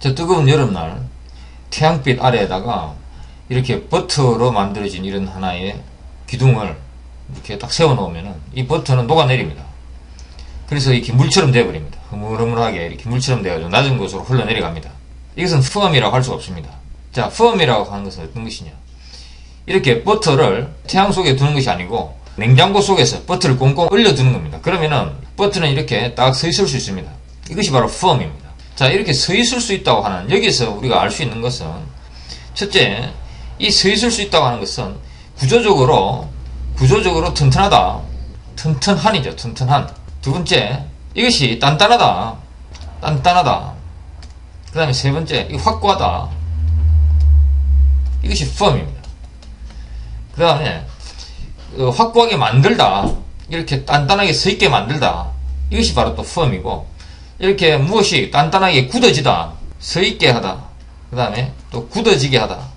저 뜨거운 여름날 태양빛 아래에다가 이렇게 버터로 만들어진 이런 하나의 기둥을 이렇게 딱 세워 놓으면은 이 버터는 녹아내립니다. 그래서 이렇게 물처럼 되어버립니다. 흐물흐물하게 이렇게 물처럼 되어가지고 낮은 곳으로 흘러내려갑니다. 이것은 펌이라고 할 수 없습니다. 자, 펌이라고 하는 것은 어떤 것이냐. 이렇게 버터를 태양 속에 두는 것이 아니고 냉장고 속에서 버터를 꽁꽁 얼려두는 겁니다. 그러면은 버터는 이렇게 딱 서 있을 수 있습니다. 이것이 바로 펌입니다. 자, 이렇게 서 있을 수 있다고 하는, 여기서 우리가 알 수 있는 것은, 첫째, 이 서 있을 수 있다고 하는 것은 구조적으로 튼튼하다. 튼튼한이죠. 튼튼한. 두 번째, 이것이 단단하다. 그 다음에 세 번째, 이 확고하다. 이것이 펌입니다. 그 다음에 확고하게 만들다. 이렇게 단단하게 서 있게 만들다. 이것이 바로 또 펌이고, 이렇게 무엇이 단단하게 굳어지다. 서 있게 하다. 그 다음에 또 굳어지게 하다.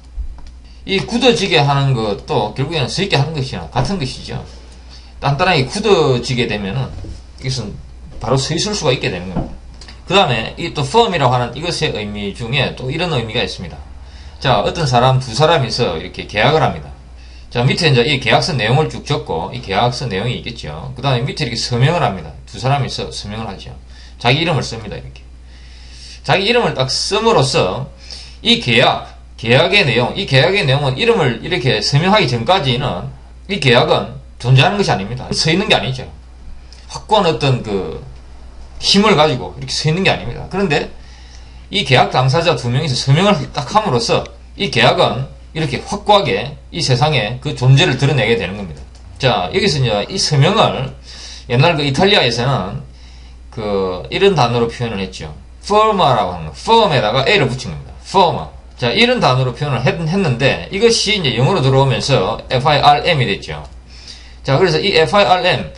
이 굳어지게 하는 것도 결국에는 서 있게 하는 것이나 같은 것이죠. 단단하게 굳어지게 되면은 이것은 바로 서 있을 수가 있게 되는 겁니다. 그 다음에 이 또 펌이라고 하는 이것의 의미 중에 또 이런 의미가 있습니다. 자, 어떤 사람, 두 사람이서 이렇게 계약을 합니다. 자, 밑에 이제 이 계약서 내용을 쭉 적고, 이 계약서 내용이 있겠죠. 그 다음에 밑에 이렇게 서명을 합니다. 두 사람이서 서명을 하죠. 자기 이름을 씁니다, 이렇게. 자기 이름을 딱 씀으로써 이 계약의 내용은 이름을 이렇게 서명하기 전까지는 이 계약은 존재하는 것이 아닙니다. 서 있는 게 아니죠. 확고한 어떤 그 힘을 가지고 이렇게 서 있는 게 아닙니다. 그런데 이 계약 당사자 두 명이서 서명을 딱 함으로써 이 계약은 이렇게 확고하게 이 세상에 그 존재를 드러내게 되는 겁니다. 자, 여기서 이제 이 서명을 옛날 그 이탈리아에서는 그 이런 단어로 표현을 했죠. firma라고 하는 거. firm에다가 a를 붙인 겁니다. firma. 자, 이런 단어로 표현을 했는데 이것이 이제 영어로 들어오면서 FIRM이 됐죠. 자, 그래서 이 FIRM,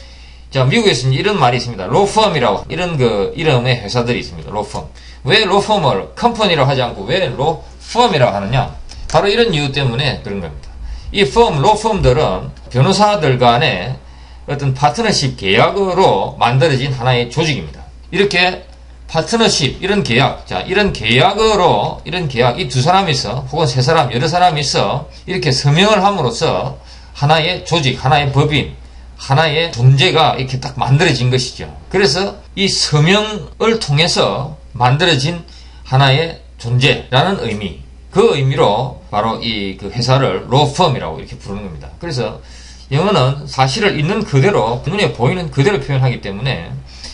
자, 미국에서는 이런 말이 있습니다. law firm이라고, 이런 그 이름의 회사들이 있습니다. law firm. 왜 law firm을 company라고 하지 않고 왜 law firm이라고 하느냐? 바로 이런 이유 때문에 그런 겁니다. 이 firm, law firm들은 변호사들 간의 어떤 파트너십 계약으로 만들어진 하나의 조직입니다. 이렇게 파트너십, 이런 계약, 자, 이런 계약, 이 두 사람이서, 혹은 세 사람, 여러 사람이서 이렇게 서명을 함으로써 하나의 조직, 하나의 법인, 하나의 존재가 이렇게 딱 만들어진 것이죠. 그래서 이 서명을 통해서 만들어진 하나의 존재라는 의미, 그 의미로 바로 이 그 회사를 law firm이라고 이렇게 부르는 겁니다. 그래서 영어는 사실을 있는 그대로, 눈에 보이는 그대로 표현하기 때문에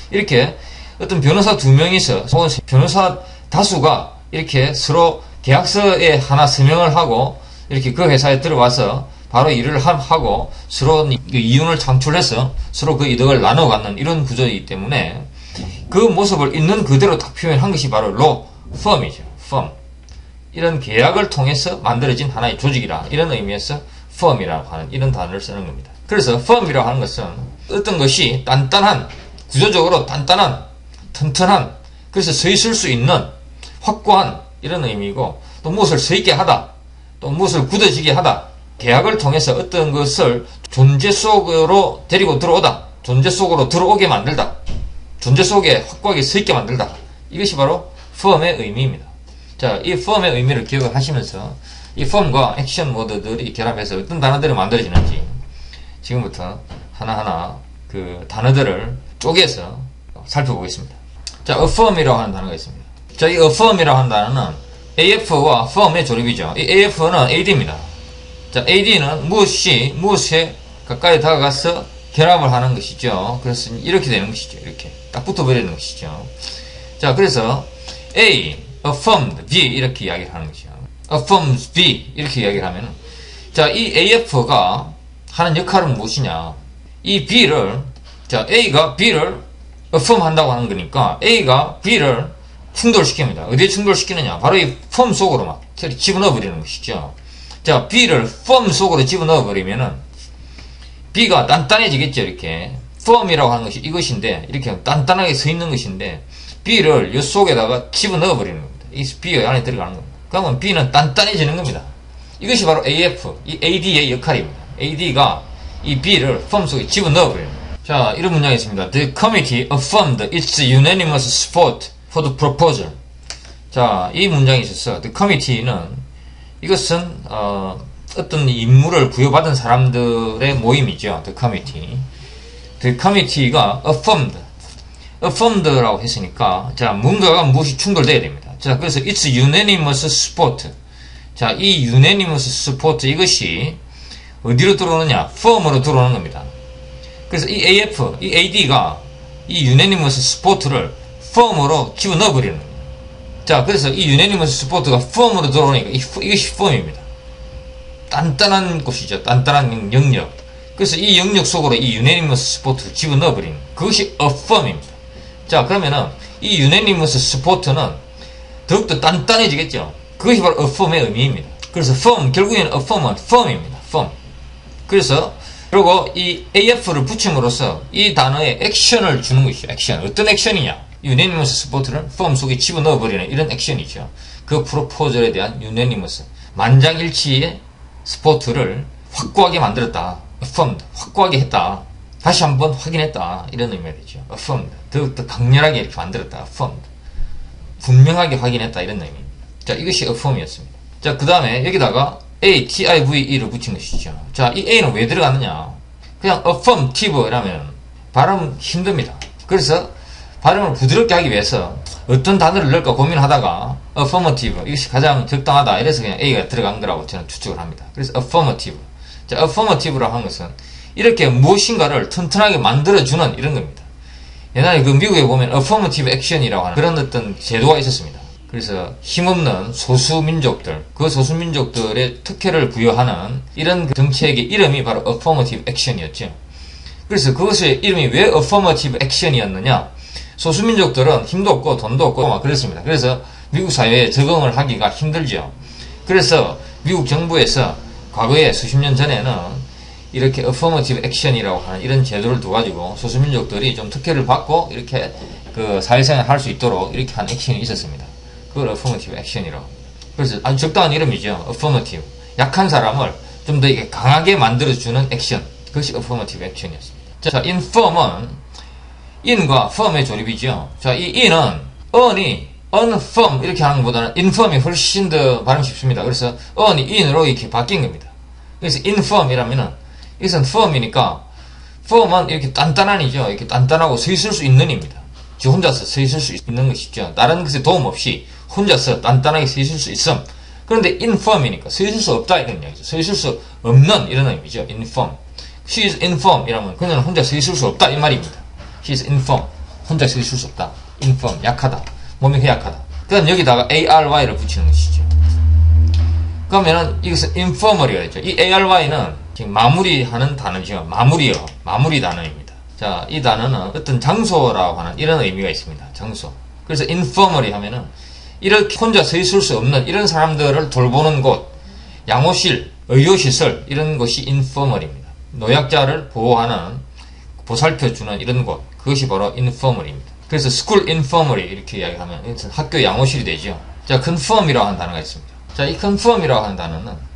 이렇게 어떤 변호사 두 명이서, 혹은 변호사 다수가 이렇게 서로 계약서에 하나 서명을 하고 이렇게 그 회사에 들어와서 바로 일을 하고 서로 이윤을 창출해서 서로 그 이득을 나눠 갖는 이런 구조이기 때문에 그 모습을 있는 그대로 딱 표현한 것이 바로 law firm이죠. firm. 이런 계약을 통해서 만들어진 하나의 조직이라, 이런 의미에서 firm이라고 하는 이런 단어를 쓰는 겁니다. 그래서 firm이라고 하는 것은 어떤 것이 단단한, 구조적으로 단단한, 튼튼한, 그래서 서 있을 수 있는 확고한 이런 의미고, 또 무엇을 서 있게 하다, 또 무엇을 굳어지게 하다, 계약을 통해서 어떤 것을 존재 속으로 데리고 들어오다, 존재 속으로 들어오게 만들다, 존재 속에 확고하게 서 있게 만들다, 이것이 바로 firm의 의미입니다. 자, 이 firm의 의미를 기억을 하시면서 이 firm과 액션 워드들이 결합해서 어떤 단어들이 만들어지는지 지금부터 하나하나 그 단어들을 쪼개서 살펴보겠습니다. 자, affirm이라고 하는 단어가 있습니다. 자, 이 affirm이라고 하는 단어는 AF와 firm의 조립이죠. 이 AF는 AD입니다. 자, AD는 무엇에 가까이 다가가서 결합을 하는 것이죠. 그래서 이렇게 되는 것이죠. 이렇게 딱 붙어버리는 것이죠. 자, 그래서 A, affirmed, B 이렇게 이야기를 하는 것이죠. affirms B 이렇게 이야기를 하면, 자, 이 AF가 하는 역할은 무엇이냐? 이 B를, 자, A가 B를 affirm 한다고 하는 거니까 A가 B를 충돌시킵니다. 어디에 충돌시키느냐? 바로 이 firm 속으로 막 집어넣어 버리는 것이죠. 자, B를 firm 속으로 집어넣어 버리면은 B가 단단해지겠죠. 이렇게 firm이라고 하는 것이 이것인데, 이렇게 단단하게 서 있는 것인데 B를 이 속에다가 집어넣어 버리는 겁니다. 이 B 안에 들어가는 겁니다. 그러면 B는 단단해지는 겁니다. 이것이 바로 AF, 이 AD의 역할입니다. AD가 이 B를 firm 속에 집어넣어 버립니다. 자, 이런 문장이 있습니다. The committee affirmed its unanimous support for the proposal. 자, 이 문장에 있어서 the committee는 이것은 어떤 임무를 부여받은 사람들의 모임이죠. the committee. the committee가 affirmed라고 했으니까 자, 뭔가가 무엇이 충돌돼야 됩니다. 자, 그래서 it's unanimous support. 자, 이 unanimous support 이것이 어디로 들어오느냐? firm으로 들어오는 겁니다. 그래서 이 AF, 이 AD가 이 unanimous support를 firm으로 집어넣어 버리는 겁니다. 자, 그래서 이 unanimous support가 firm으로 들어오니까 이것이 firm입니다. 단단한 곳이죠. 단단한 영역. 그래서 이 영역 속으로 이 unanimous support를 집어넣어 버리는 그것이 affirm입니다. 자, 그러면은 이 unanimous support는 더욱더 단단해지겠죠. 그것이 바로 affirm의 의미입니다. 그래서 firm, 결국에는 affirm은 firm입니다. firm. 그래서 그리고 이 AF를 붙임으로써 이 단어에 액션을 주는 것이죠. 액션. 어떤 액션이냐? unanimous support를 firm 속에 집어넣어 버리는 이런 액션이죠. 그 프로포절에 대한 unanimous, 만장일치의 support를 확고하게 만들었다. affirmed, 확고하게 했다. 다시 한번 확인했다. 이런 의미가 되죠. affirmed, 더욱더 강렬하게 이렇게 만들었다. affirmed, 분명하게 확인했다. 이런 의미입니다. 자, 이것이 affirm이었습니다. 자, 그 다음에 여기다가 ATIVE를 붙인 것이죠. 자, 이 A는 왜 들어갔느냐? 그냥 affirmative라면 발음 힘듭니다. 그래서 발음을 부드럽게 하기 위해서 어떤 단어를 넣을까 고민하다가 affirmative, 이것이 가장 적당하다. 이래서 그냥 A가 들어간 거라고 저는 추측을 합니다. 그래서 affirmative. 자, affirmative라고 하는 것은 이렇게 무엇인가를 튼튼하게 만들어주는 이런 겁니다. 옛날에 그 미국에 보면 affirmative action이라고 하는 그런 어떤 제도가 있었습니다. 그래서 힘없는 소수민족들, 그 소수민족들의 특혜를 부여하는 이런 정책의 이름이 바로 affirmative action이었죠. 그래서 그것의 이름이 왜 affirmative action이었느냐? 소수민족들은 힘도 없고 돈도 없고 막 그랬습니다. 그래서 미국 사회에 적응을 하기가 힘들죠. 그래서 미국 정부에서 과거에 수십 년 전에는 이렇게 affirmative action이라고 하는 이런 제도를 둬가지고 소수민족들이 좀 특혜를 받고 이렇게 그 사회생활을 할 수 있도록 이렇게 한 액션이 있었습니다. 그걸 affirmative action이라고 합니다. 그래서 아주 적당한 이름이죠. affirmative. 약한 사람을 좀 더 이렇게 강하게 만들어주는 액션. 그것이 affirmative action이었습니다. 자, infirm은 in과 firm의 조립이죠. 자, 이 in은 on이 unfirm 이렇게 하는 것보다는 infirm이 훨씬 더 발음 쉽습니다. 그래서 on이 in으로 이렇게 바뀐 겁니다. 그래서 infirm이라면은 이것은 firm이니까 firm은 이렇게 단단한이죠. 이렇게 단단하고 서 있을 수 있는 입니다. 지 혼자서 서 있을 수 있는 것이죠. 다른 것에 도움 없이 혼자서 단단하게 서 있을 수 있음. 그런데 infirm이니까 서 있을 수 없다 이런 이야기죠. 서 있을 수 없는 이런 의미죠. infirm. She is infirm 이라면 그녀는 혼자 서 있을 수 없다 이 말입니다. She is infirm. 혼자 서 있을 수 없다. infirm. 약하다. 몸이 약하다. 그 다음 여기다가 ARY를 붙이는 것이죠. 그러면은 이것은 infirmary가 되죠. 이 ARY는 지금 마무리하는 단어죠. 마무리 단어입니다. 자, 이 단어는 어떤 장소라고 하는 이런 의미가 있습니다. 장소. 그래서 infirmary 하면은 이렇게 혼자 서 있을 수 없는 이런 사람들을 돌보는 곳, 양호실, 의료시설 이런 것이 infirmary입니다. 노약자를 보호하는, 보살펴주는 이런 곳, 그것이 바로 infirmary입니다. 그래서 school infirmary 이렇게 이야기하면 학교 양호실이 되죠. 자, confirm이라고 하는 단어가 있습니다. 자, 이 confirm이라고 하는 단어는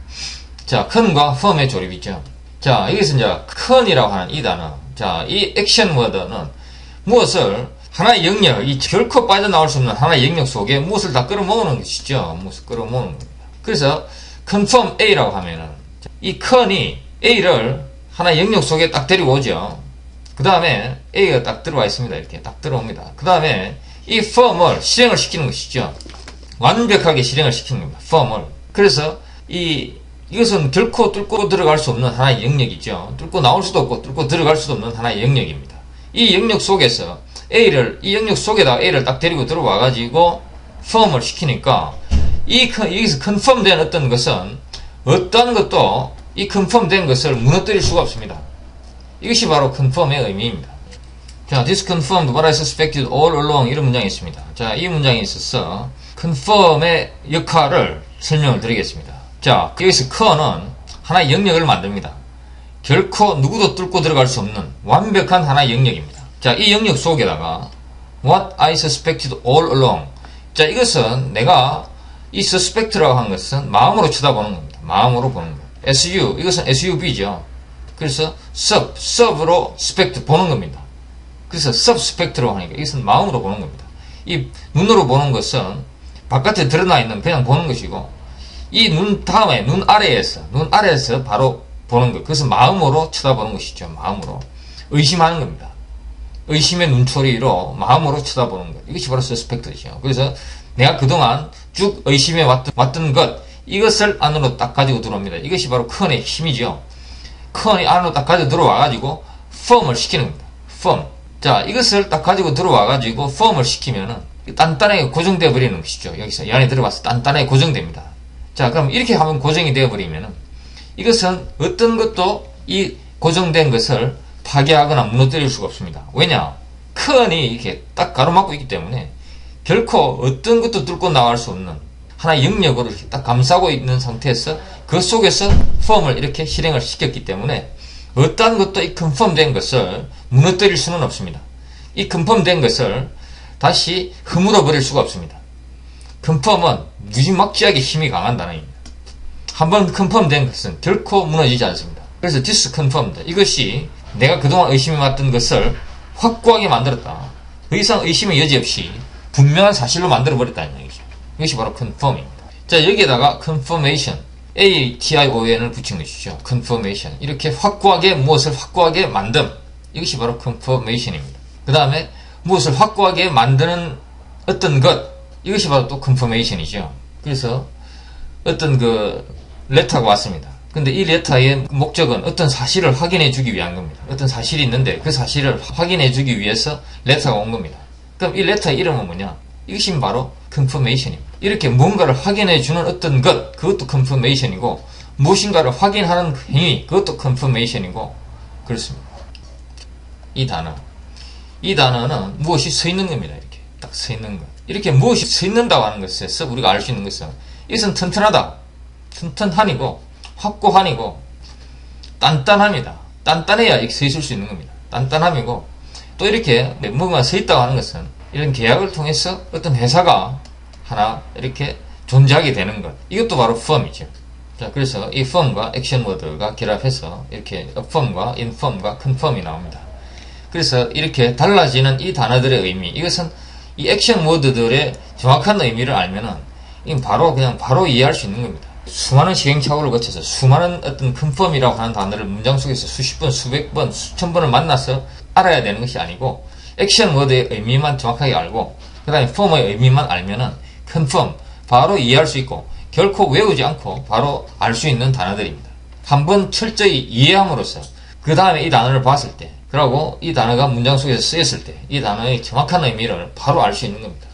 자, con과 firm의 조립이죠. 자, 여기서 이제 con이라고 하는 이 단어, 자, 이 액션 워드는 무엇을 하나의 영역, 이 결코 빠져나올 수 없는 하나의 영역 속에 무엇을 다 끌어모으는 것이죠. 무엇을 끌어모으는 겁니다. 그래서 confirm A라고 하면은 이 con이 A를 하나의 영역 속에 딱 데리고 오죠. 그 다음에 A가 딱 들어와 있습니다. 이렇게 딱 들어옵니다. 그 다음에 이 firm을 실행을 시키는 것이죠. 완벽하게 실행을 시키는 겁니다. firm을. 그래서 이것은 결코 뚫고 들어갈 수 없는 하나의 영역이죠. 뚫고 나올 수도 없고 뚫고 들어갈 수도 없는 하나의 영역입니다. 이 영역 속에서 이 영역 속에다가 A를 딱 데리고 들어와 가지고 firm을 시키니까 여기서 confirm 된 어떤 것은 어떤 것도 이 confirm 된 것을 무너뜨릴 수가 없습니다. 이것이 바로 confirm의 의미입니다. 자, this confirmed what I suspected all along 이런 문장이 있습니다. 자, 이 문장에 있어서 confirm의 역할을 설명을 드리겠습니다. 자, 여기서 con은 하나의 영역을 만듭니다. 결코 누구도 뚫고 들어갈 수 없는 완벽한 하나의 영역입니다. 자, 이 영역 속에다가 what I suspected all along. 자, 이것은 내가 이 suspect라고 하는 것은 마음으로 쳐다보는 겁니다. 마음으로 보는 겁니다. SU, 이것은 SUB죠. 그래서 sub으로 spect 보는 겁니다. 그래서 subspect라고 하니까 이것은 마음으로 보는 겁니다. 이 눈으로 보는 것은 바깥에 드러나 있는 그냥 보는 것이고, 이 눈 다음에 눈 아래에서 바로 보는 것. 그것은 마음으로 쳐다보는 것이죠. 마음으로. 의심하는 겁니다. 의심의 눈초리로 마음으로 쳐다보는 것. 이것이 바로 서스펙트죠. 그래서 내가 그동안 쭉 의심해 왔던 것, 이것을 안으로 딱 가지고 들어옵니다. 이것이 바로 컨의 힘이죠. 컨이 안으로 딱 가지고 들어와가지고 펌을 시키는 겁니다. 펌. 자, 이것을 딱 가지고 들어와가지고 펌을 시키면은 단단하게 고정되어 버리는 것이죠. 여기서 이 안에 들어가서 단단하게 고정됩니다. 자, 그럼 이렇게 하면 고정이 되어 버리면은 이것은 어떤 것도 이 고정된 것을 파괴하거나 무너뜨릴 수가 없습니다. 왜냐? 컨이 이렇게 딱 가로막고 있기 때문에 결코 어떤 것도 뚫고 나갈 수 없는 하나의 영역으로 이렇게 딱 감싸고 있는 상태에서 그 속에서 펌을 이렇게 실행을 시켰기 때문에 어떠한 것도 이 컨펌된 것을 무너뜨릴 수는 없습니다. 이 컨펌된 것을 다시 허물어 버릴 수가 없습니다. 컨펌은 무지막지하게 힘이 강한 단어입니다. 한번 컨펌된 것은 결코 무너지지 않습니다. 그래서 disconfirmed, 이것이 내가 그동안 의심해왔던 것을 확고하게 만들었다. 더 이상 의심의 여지 없이 분명한 사실로 만들어버렸다는 얘기죠. 이것이 바로 confirm입니다. 자, 여기에다가 confirmation, ATION을 붙인 것이죠. confirmation. 이렇게 확고하게 무엇을 확고하게 만듦. 이것이 바로 confirmation입니다. 그 다음에 무엇을 확고하게 만드는 어떤 것. 이것이 바로 또 confirmation이죠. 그래서 어떤 레터가 왔습니다. 근데 이 레터의 목적은 어떤 사실을 확인해 주기 위한 겁니다. 어떤 사실이 있는데 그 사실을 확인해 주기 위해서 레터가 온 겁니다. 그럼 이 레터의 이름은 뭐냐? 이것이 바로 confirmation입니다. 이렇게 뭔가를 확인해 주는 어떤 것, 그것도 confirmation이고, 무엇인가를 확인하는 행위, 그것도 confirmation이고, 그렇습니다. 이 단어는 무엇이 서 있는 겁니다. 이렇게 딱 서 있는 것. 이렇게 무엇이 서 있는다고 하는 것에서 우리가 알 수 있는 것은 이것은 튼튼하다, 튼튼하니고, 확고하니고, 단단합니다. 단단해야 이렇게 서 있을 수 있는 겁니다. 단단함이고, 또 이렇게 뭔가 서 있다고 하는 것은 이런 계약을 통해서 어떤 회사가 하나 이렇게 존재하게 되는 것. 이것도 바로 firm이죠. 자, 그래서 이 firm과 액션 워드가 결합해서 이렇게 affirm과 inform과 confirm이 나옵니다. 그래서 이렇게 달라지는 이 단어들의 의미, 이것은 이 액션 워드들의 정확한 의미를 알면은 바로 이해할 수 있는 겁니다. 수많은 시행착오를 거쳐서 수많은 어떤 confirm이라고 하는 단어를 문장 속에서 수십 번, 수백 번, 수천 번을 만나서 알아야 되는 것이 아니고, 액션 워드의 의미만 정확하게 알고 그 다음에 form의 의미만 알면은 confirm 바로 이해할 수 있고, 결코 외우지 않고 바로 알 수 있는 단어들입니다. 한번 철저히 이해함으로써 그 다음에 이 단어를 봤을 때, 그리고 이 단어가 문장 속에서 쓰였을 때 이 단어의 정확한 의미를 바로 알 수 있는 겁니다.